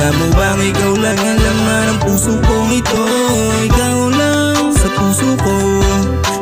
Alam mo bang ikaw lang ang laman ng puso kong ito? Ikaw lang sa puso ko,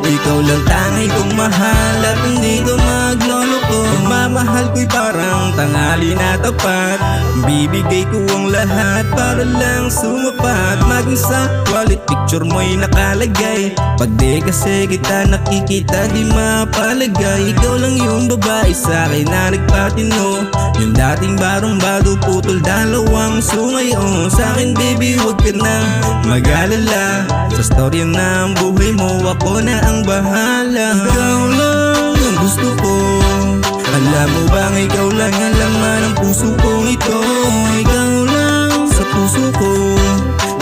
ikaw lang tangay kong mahal at hindi ko magloloko. Mamahal ko'y parang tanghali na tapat, bibigay ko ang lahat para lang sumapat. Maging sa wallet picture mo'y nakalagay, pag di kasi kita nakikita di mapalagay. Ikaw lang yung babae sa'kin na nagpatino, yung dating barong-bado putol dalawang sungay. Sa'kin baby huwag ka nang mag-alala, sa storya ng buhay mo ako na ang bahala. Ikaw lang ang gusto ko, alam mo bang ikaw lang ang laman ng puso kong ito? Ikaw lang sa puso ko,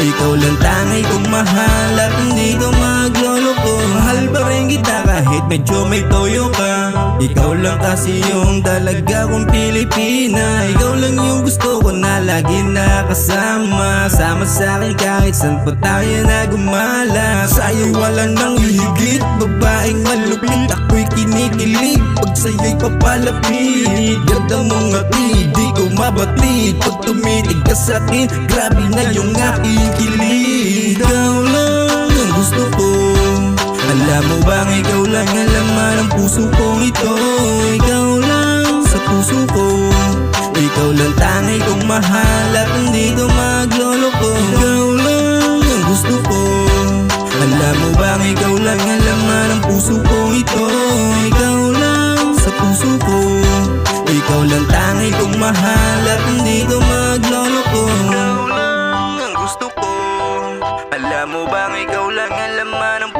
ikaw lang tangay kong mahal at hindi ko magloloko. Mahal pa rin kita kahit medyo may toyo ka, ikaw lang kasi yung dalaga kong Pilipina. Ikaw lang yung gusto ko na lagi nakasama, sama sa'kin kahit saan pa tayo na gumala. Sa'yo wala nang hihigit, babaeng malupit, ako'y kinikilig pag sa'yo'y papalapit. Ganda mong ngati, di ko mabatid, pag tumitig ka sa'kin, grabe na yung aking kilig. Ikaw lang ang gusto ko, alam mo bang ikaw lang ang laman ng puso kong ito? Ikaw lang sa puso ko, ikaw lang tangay kong mahal at hindi ko magloloko. Ikaw lang ang gusto ko, alam mo bang ikaw lang ang laman ng puso kong ito? Ikaw lang sa puso ko, ikaw lang tangay kong mahal at hindi ko magloloko. Ikaw lang ang gusto ko, alam mo bang ikaw lang ang laman ng